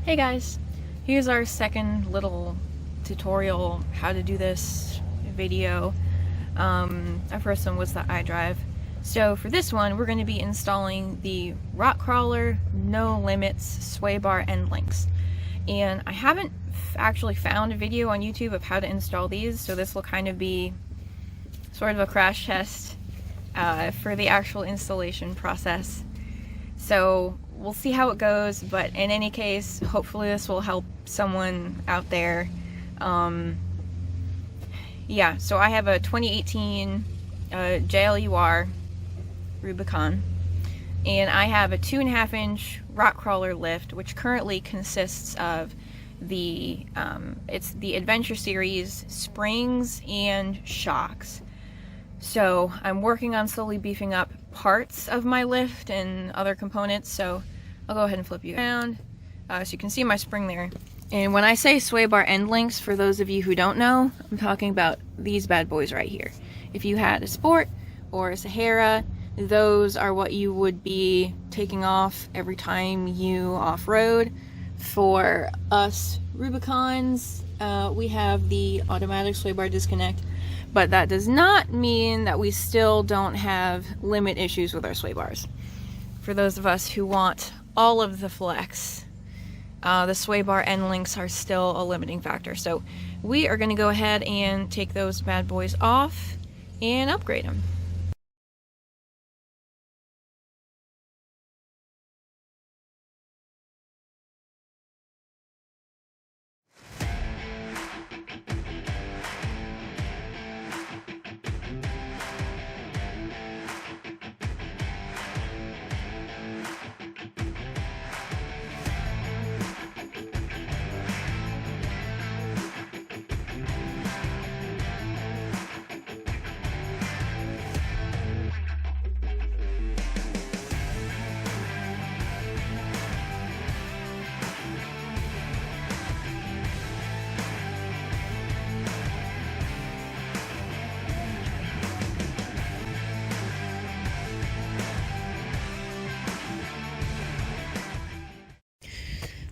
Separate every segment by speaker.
Speaker 1: Hey guys, here's our second little tutorial how to do this video. Our first one was the iDrive. So for this one, we're going to be installing the Krawler No Limits sway bar end links. And I haven't actually found a video on YouTube of how to install these, so this will kind of be sort of a crash test for the actual installation process. So we'll see how it goes, but in any case, hopefully this will help someone out there. Yeah, so I have a 2018 JLUR RUBICON, and I have a 2.5-inch Krawler lift, which currently consists of the it's the Adventure Series springs and shocks. So I'm working on slowly beefing up parts of my lift and other components, so I'll go ahead and flip you around so you can see my spring there. And when I say sway bar end links, for those of you who don't know, I'm talking about these bad boys right here. If you had a Sport or a Sahara, those are what you would be taking off every time you off-road. For us Rubicons, we have the automatic sway bar disconnect, but that does not mean that we still don't have limit issues with our sway bars. For those of us who want all of the flex, the sway bar end links are still a limiting factor. So we are going to go ahead and take those bad boys off and upgrade them.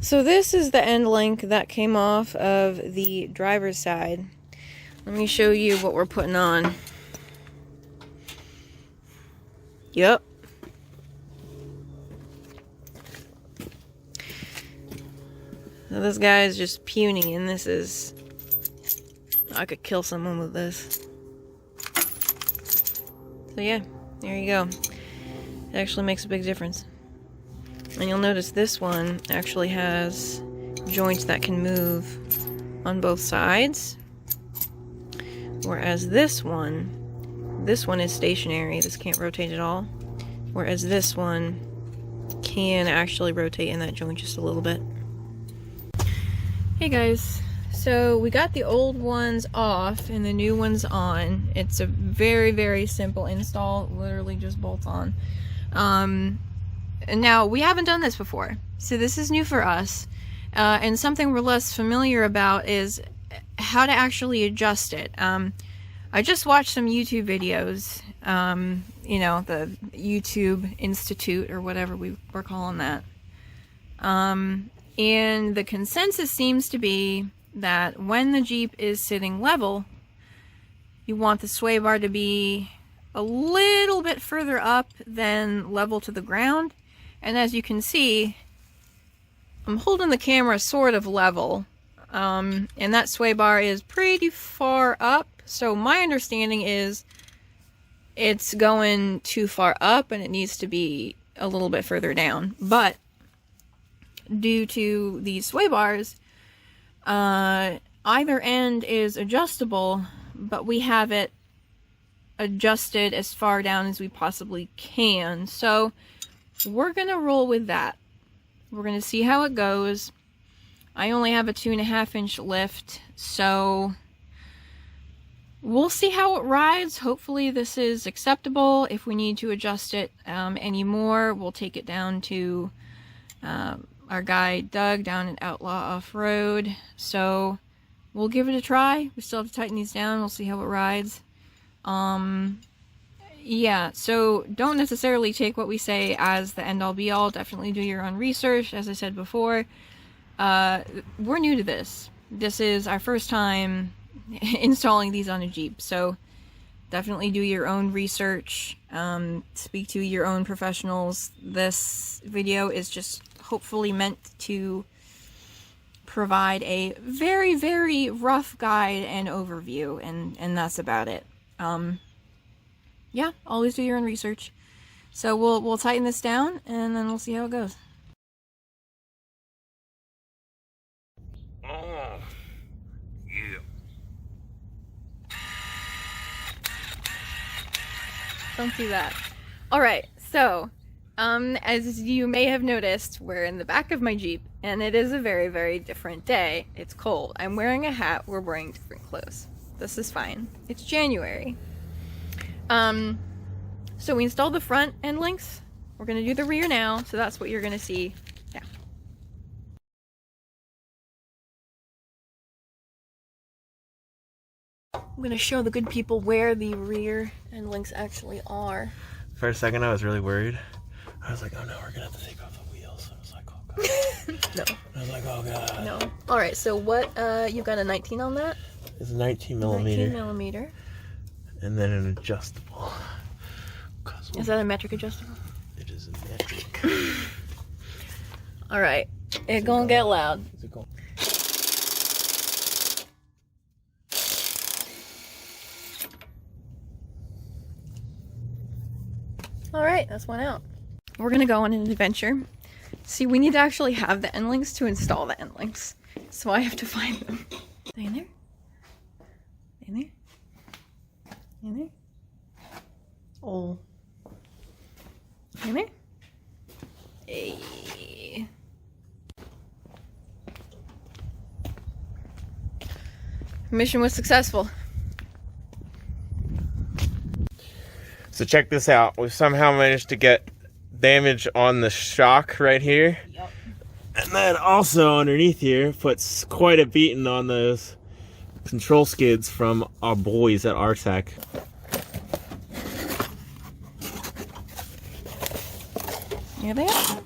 Speaker 1: So this is the end link that came off of the driver's side. Let me show you what we're putting on. Yep. So this guy is just puny, and this is... I could kill someone with this. So yeah, there you go. It actually makes a big difference. And you'll notice this one actually has joints that can move on both sides. Whereas this one is stationary. This can't rotate at all. Whereas this one can actually rotate in that joint just a little bit. Hey guys, so we got the old ones off and the new ones on. It's a very, very simple install. Literally just bolts on. Now, we haven't done this before, so this is new for us, and something we're less familiar about is how to actually adjust it. I just watched some YouTube videos, you know, the YouTube Institute, or whatever we're calling that, and the consensus seems to be that when the Jeep is sitting level, you want the sway bar to be a little bit further up than level to the ground. And as you can see, I'm holding the camera sort of level, and that sway bar is pretty far up. So my understanding is it's going too far up and it needs to be a little bit further down. But due to these sway bars, either end is adjustable, but we have it adjusted as far down as we possibly can. So we're gonna roll with that. We're gonna see how it goes. I only have a 2.5-inch lift, so we'll see how it rides. Hopefully this is acceptable. If we need to adjust it any more, we'll take it down to our guy Doug down at Outlaw Off-Road. So we'll give it a try. We still have to tighten these down. We'll see how it rides. Yeah, so don't necessarily take what we say as the end-all be-all. Definitely do your own research, as I said before. we're new to this. This is our first time installing these on a Jeep, so definitely do your own research, speak to your own professionals. This video is just hopefully meant to provide a very, very rough guide and overview, and that's about it. Yeah, always do your own research. So we'll tighten this down, and then we'll see how it goes.
Speaker 2: Oh, yeah.
Speaker 1: Don't do that. Alright, so, as you may have noticed, we're in the back of my Jeep, and it is a very, very different day. It's cold. I'm wearing a hat. We're wearing different clothes. This is fine. It's January. So we installed the front end links. We're gonna do the rear now, so that's what you're gonna see now. I'm gonna show the good people where the rear end links actually are.
Speaker 2: For a second, I was really worried. I was like, oh no, we're gonna have to take off the wheels. I was like, oh god.
Speaker 1: No.
Speaker 2: I was like, oh god.
Speaker 1: No. Alright, so what, you've got a 19 on that?
Speaker 2: It's 19 millimeter.
Speaker 1: 19 millimeter.
Speaker 2: And then an adjustable.
Speaker 1: Is that a metric adjustable?
Speaker 2: It is a metric.
Speaker 1: Alright, it's gonna get loud.
Speaker 2: Is it going?
Speaker 1: Alright, that's one out. We're gonna go on an adventure. See, we need to actually have the end links to install the end links. So I have to find them. They in there? They in there? They in there? Oh. They in there? Hey. Mission was successful.
Speaker 2: So check this out. We've somehow managed to get damage on the shock right here.
Speaker 1: Yep.
Speaker 2: And then also underneath here puts quite a beating on those control skids from our boys at RTech.
Speaker 1: Here they are.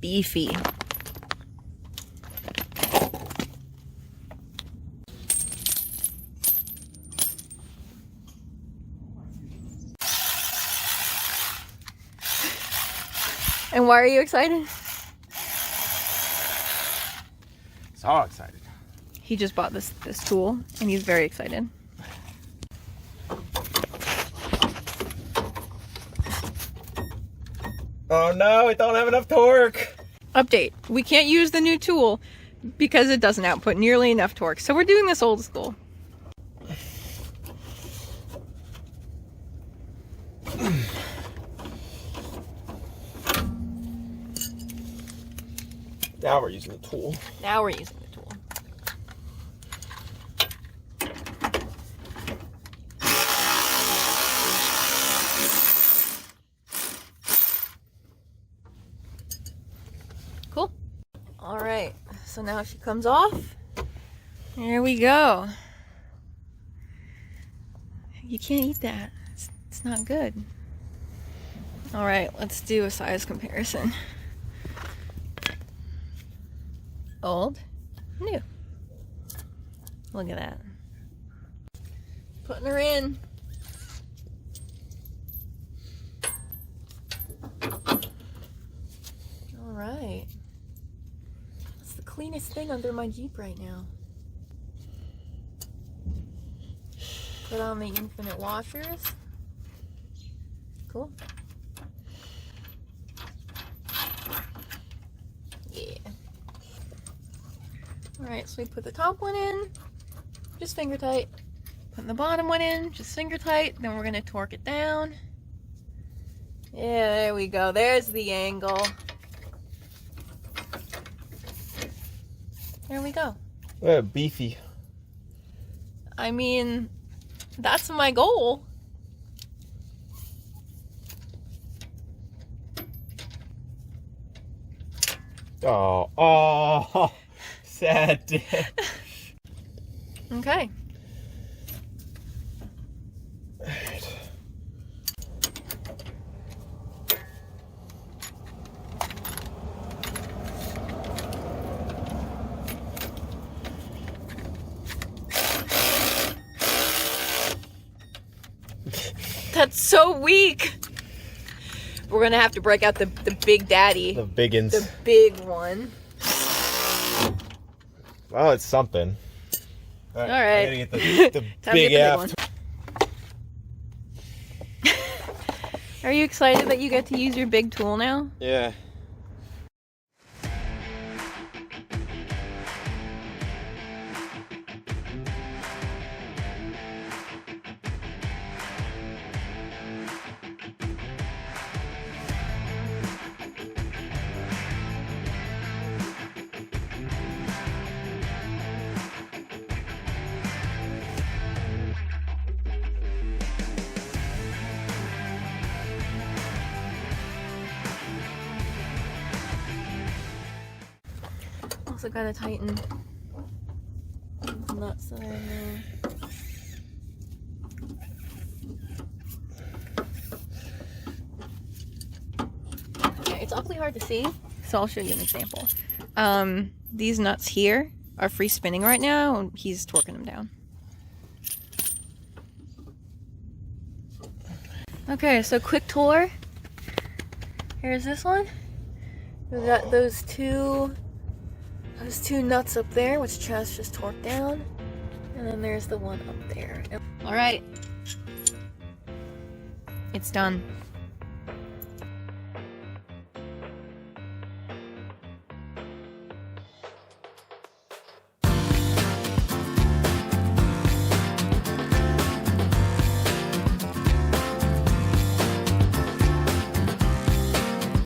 Speaker 1: Beefy. And why are you excited?
Speaker 2: So excited.
Speaker 1: He just bought this tool and he's very excited.
Speaker 2: Oh no, it don't have enough torque.
Speaker 1: Update. We can't use the new tool because it doesn't output nearly enough torque. So we're doing this old school.
Speaker 2: Now we're using the tool.
Speaker 1: Now we're using the tool. Cool. All right, so now she comes off. There we go. You can't eat that. It's not good. All right, let's do a size comparison. Old, new. Look at that. Putting her in. All right. That's the cleanest thing under my Jeep right now. Put on the infinite washers. Cool. Yeah. Alright, so we put the top one in, just finger tight. Put the bottom one in, just finger tight. Then we're going to torque it down. Yeah, there we go. There's the angle. There we go.
Speaker 2: Beefy.
Speaker 1: I mean, that's my goal.
Speaker 2: Oh, sad day.
Speaker 1: Okay.
Speaker 2: Alright.
Speaker 1: That's so weak. We're gonna have to break out the big daddy.
Speaker 2: The biggins.
Speaker 1: The big one.
Speaker 2: Well, it's something. All
Speaker 1: right.
Speaker 2: I gotta get the
Speaker 1: Time
Speaker 2: big
Speaker 1: to get
Speaker 2: app.
Speaker 1: the big one. Are you excited that you get to use your big tool now?
Speaker 2: Yeah.
Speaker 1: Also gotta tighten the nuts that are in there. Okay, it's awfully hard to see, so I'll show you an example. These nuts here are free spinning right now, and he's torquing them down. Okay, so quick tour. Here's this one. We've got those two nuts up there, which Chaz just torqued down. And then there's the one up there. Alright. It's done.